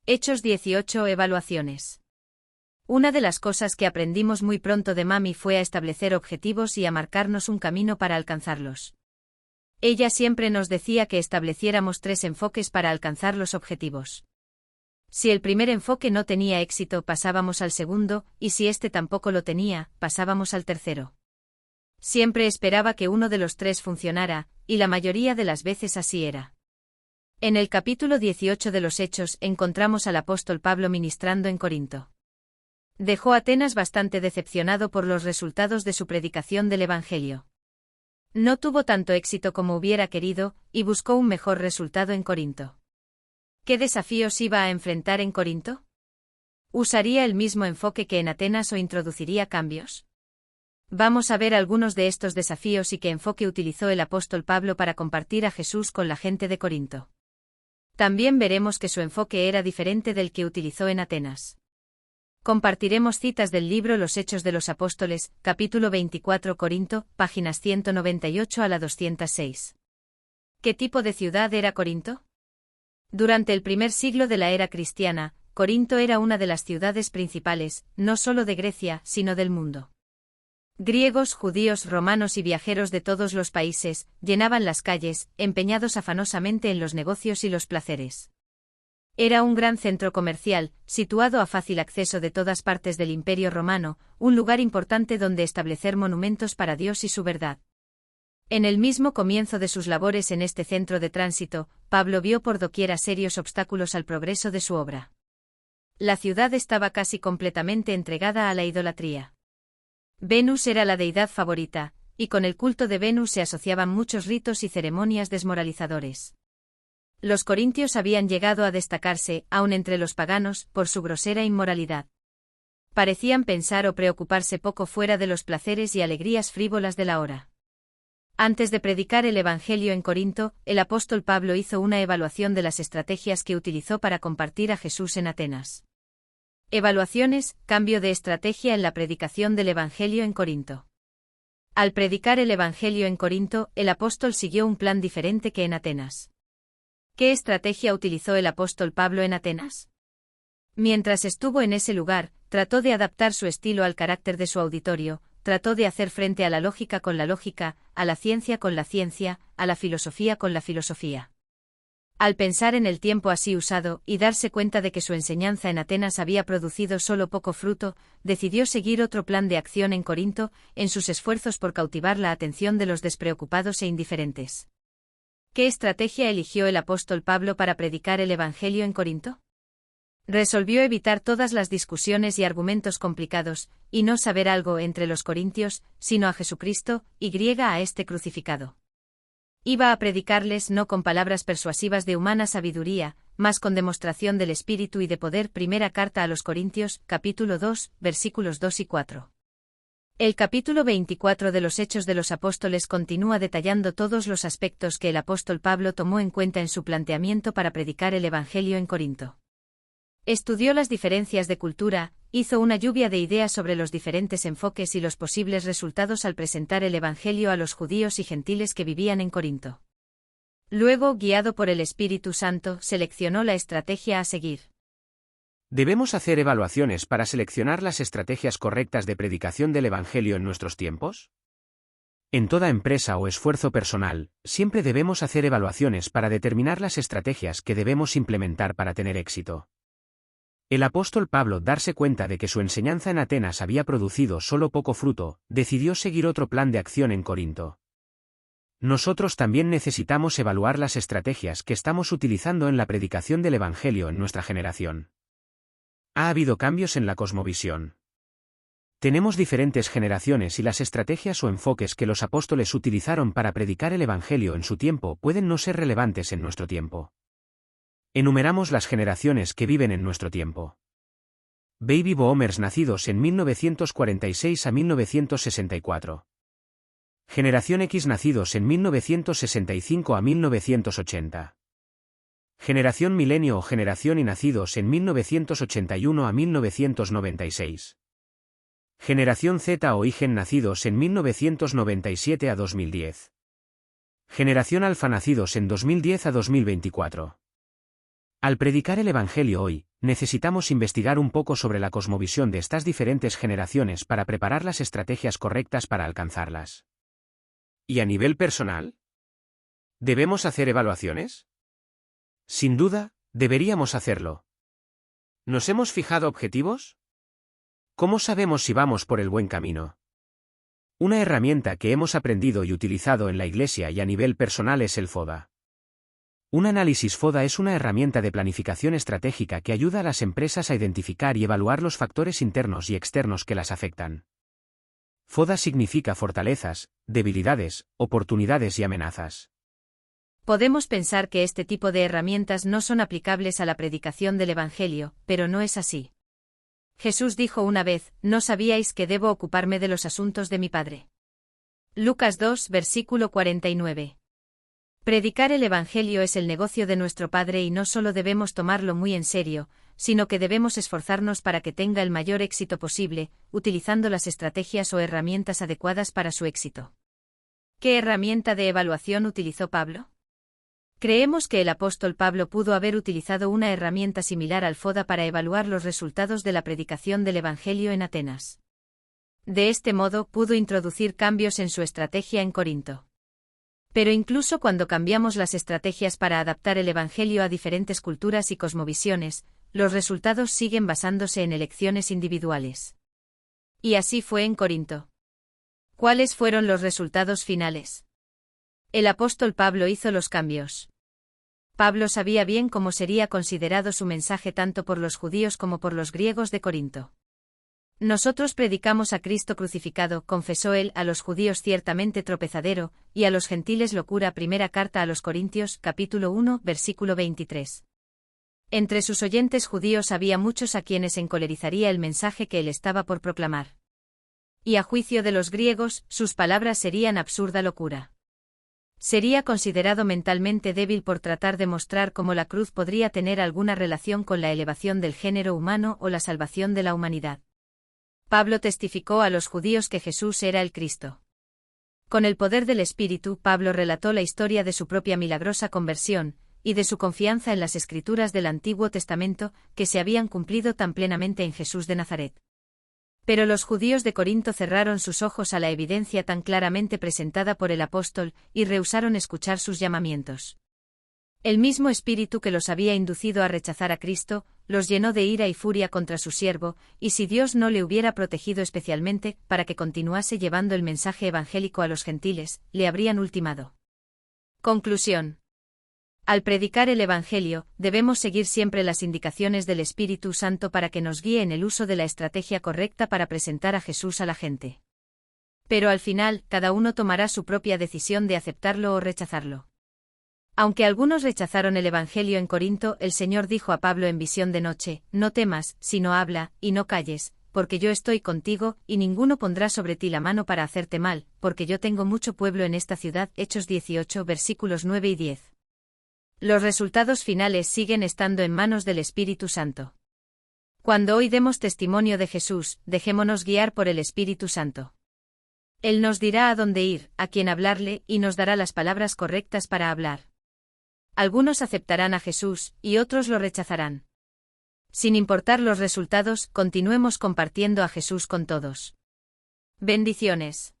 Hechos 18 Evaluaciones. Una de las cosas que aprendimos muy pronto de Mami fue a establecer objetivos y a marcarnos un camino para alcanzarlos. Ella siempre nos decía que estableciéramos 3 enfoques para alcanzar los objetivos. Si el primer enfoque no tenía éxito, pasábamos al segundo, y si este tampoco lo tenía, pasábamos al tercero. Siempre esperaba que uno de los 3 funcionara, y la mayoría de las veces así era. En el capítulo 18 de los Hechos encontramos al apóstol Pablo ministrando en Corinto. Dejó Atenas bastante decepcionado por los resultados de su predicación del Evangelio. No tuvo tanto éxito como hubiera querido, y buscó un mejor resultado en Corinto. ¿Qué desafíos iba a enfrentar en Corinto? ¿Usaría el mismo enfoque que en Atenas o introduciría cambios? Vamos a ver algunos de estos desafíos y qué enfoque utilizó el apóstol Pablo para compartir a Jesús con la gente de Corinto. También veremos que su enfoque era diferente del que utilizó en Atenas. Compartiremos citas del libro Los Hechos de los Apóstoles, capítulo 24 Corinto, páginas 198 a la 206. ¿Qué tipo de ciudad era Corinto? Durante el primer siglo de la era cristiana, Corinto era una de las ciudades principales, no solo de Grecia, sino del mundo. Griegos, judíos, romanos y viajeros de todos los países llenaban las calles, empeñados afanosamente en los negocios y los placeres. Era un gran centro comercial, situado a fácil acceso de todas partes del Imperio Romano, un lugar importante donde establecer monumentos para Dios y su verdad. En el mismo comienzo de sus labores en este centro de tránsito, Pablo vio por doquiera serios obstáculos al progreso de su obra. La ciudad estaba casi completamente entregada a la idolatría. Venus era la deidad favorita, y con el culto de Venus se asociaban muchos ritos y ceremonias desmoralizadores. Los corintios habían llegado a destacarse, aun entre los paganos, por su grosera inmoralidad. Parecían pensar o preocuparse poco fuera de los placeres y alegrías frívolas de la hora. Antes de predicar el Evangelio en Corinto, el apóstol Pablo hizo una evaluación de las estrategias que utilizó para compartir a Jesús en Atenas. Evaluaciones, cambio de estrategia en la predicación del Evangelio en Corinto. Al predicar el Evangelio en Corinto, el apóstol siguió un plan diferente que en Atenas. ¿Qué estrategia utilizó el apóstol Pablo en Atenas? Mientras estuvo en ese lugar, trató de adaptar su estilo al carácter de su auditorio, trató de hacer frente a la lógica con la lógica, a la ciencia con la ciencia, a la filosofía con la filosofía. Al pensar en el tiempo así usado, y darse cuenta de que su enseñanza en Atenas había producido solo poco fruto, decidió seguir otro plan de acción en Corinto, en sus esfuerzos por cautivar la atención de los despreocupados e indiferentes. ¿Qué estrategia eligió el apóstol Pablo para predicar el Evangelio en Corinto? Resolvió evitar todas las discusiones y argumentos complicados, y no saber algo entre los corintios, sino a Jesucristo, y a este crucificado. Iba a predicarles no con palabras persuasivas de humana sabiduría, mas con demostración del Espíritu y de poder. Primera carta a los Corintios, capítulo 2, versículos 2 y 4. El capítulo 24 de los Hechos de los Apóstoles continúa detallando todos los aspectos que el apóstol Pablo tomó en cuenta en su planteamiento para predicar el Evangelio en Corinto. Estudió las diferencias de cultura, hizo una lluvia de ideas sobre los diferentes enfoques y los posibles resultados al presentar el Evangelio a los judíos y gentiles que vivían en Corinto. Luego, guiado por el Espíritu Santo, seleccionó la estrategia a seguir. ¿Debemos hacer evaluaciones para seleccionar las estrategias correctas de predicación del Evangelio en nuestros tiempos? En toda empresa o esfuerzo personal, siempre debemos hacer evaluaciones para determinar las estrategias que debemos implementar para tener éxito. El apóstol Pablo, darse cuenta de que su enseñanza en Atenas había producido solo poco fruto, decidió seguir otro plan de acción en Corinto. Nosotros también necesitamos evaluar las estrategias que estamos utilizando en la predicación del Evangelio en nuestra generación. Ha habido cambios en la cosmovisión. Tenemos diferentes generaciones y las estrategias o enfoques que los apóstoles utilizaron para predicar el Evangelio en su tiempo pueden no ser relevantes en nuestro tiempo. Enumeramos las generaciones que viven en nuestro tiempo. Baby Boomers nacidos en 1946 a 1964. Generación X nacidos en 1965 a 1980. Generación Milenio o Generación Y nacidos en 1981 a 1996. Generación Z o Y nacidos en 1997 a 2010. Generación Alfa nacidos en 2010 a 2024. Al predicar el Evangelio hoy, necesitamos investigar un poco sobre la cosmovisión de estas diferentes generaciones para preparar las estrategias correctas para alcanzarlas. ¿Y a nivel personal? ¿Debemos hacer evaluaciones? Sin duda, deberíamos hacerlo. ¿Nos hemos fijado objetivos? ¿Cómo sabemos si vamos por el buen camino? Una herramienta que hemos aprendido y utilizado en la Iglesia y a nivel personal es el FODA. Un análisis FODA es una herramienta de planificación estratégica que ayuda a las empresas a identificar y evaluar los factores internos y externos que las afectan. FODA significa fortalezas, debilidades, oportunidades y amenazas. Podemos pensar que este tipo de herramientas no son aplicables a la predicación del Evangelio, pero no es así. Jesús dijo una vez: «¿No sabíais que debo ocuparme de los asuntos de mi Padre?». Lucas 2, versículo 49. Predicar el Evangelio es el negocio de nuestro Padre y no solo debemos tomarlo muy en serio, sino que debemos esforzarnos para que tenga el mayor éxito posible, utilizando las estrategias o herramientas adecuadas para su éxito. ¿Qué herramienta de evaluación utilizó Pablo? Creemos que el apóstol Pablo pudo haber utilizado una herramienta similar al FODA para evaluar los resultados de la predicación del Evangelio en Atenas. De este modo pudo introducir cambios en su estrategia en Corinto. Pero incluso cuando cambiamos las estrategias para adaptar el Evangelio a diferentes culturas y cosmovisiones, los resultados siguen basándose en elecciones individuales. Y así fue en Corinto. ¿Cuáles fueron los resultados finales? El apóstol Pablo hizo los cambios. Pablo sabía bien cómo sería considerado su mensaje tanto por los judíos como por los griegos de Corinto. Nosotros predicamos a Cristo crucificado, confesó él, a los judíos ciertamente tropezadero, y a los gentiles locura. Primera carta a los Corintios, capítulo 1, versículo 23. Entre sus oyentes judíos había muchos a quienes encolerizaría el mensaje que él estaba por proclamar. Y a juicio de los griegos, sus palabras serían absurda locura. Sería considerado mentalmente débil por tratar de mostrar cómo la cruz podría tener alguna relación con la elevación del género humano o la salvación de la humanidad. Pablo testificó a los judíos que Jesús era el Cristo. Con el poder del Espíritu, Pablo relató la historia de su propia milagrosa conversión, y de su confianza en las Escrituras del Antiguo Testamento, que se habían cumplido tan plenamente en Jesús de Nazaret. Pero los judíos de Corinto cerraron sus ojos a la evidencia tan claramente presentada por el apóstol, y rehusaron escuchar sus llamamientos. El mismo espíritu que los había inducido a rechazar a Cristo, los llenó de ira y furia contra su siervo, y si Dios no le hubiera protegido especialmente para que continuase llevando el mensaje evangélico a los gentiles, le habrían ultimado. Conclusión. Al predicar el Evangelio, debemos seguir siempre las indicaciones del Espíritu Santo para que nos guíe en el uso de la estrategia correcta para presentar a Jesús a la gente. Pero al final, cada uno tomará su propia decisión de aceptarlo o rechazarlo. Aunque algunos rechazaron el Evangelio en Corinto, el Señor dijo a Pablo en visión de noche: «No temas, sino habla, y no calles, porque yo estoy contigo, y ninguno pondrá sobre ti la mano para hacerte mal, porque yo tengo mucho pueblo en esta ciudad». Hechos 18, versículos 9 y 10. Los resultados finales siguen estando en manos del Espíritu Santo. Cuando hoy demos testimonio de Jesús, dejémonos guiar por el Espíritu Santo. Él nos dirá a dónde ir, a quién hablarle, y nos dará las palabras correctas para hablar. Algunos aceptarán a Jesús, y otros lo rechazarán. Sin importar los resultados, continuemos compartiendo a Jesús con todos. Bendiciones.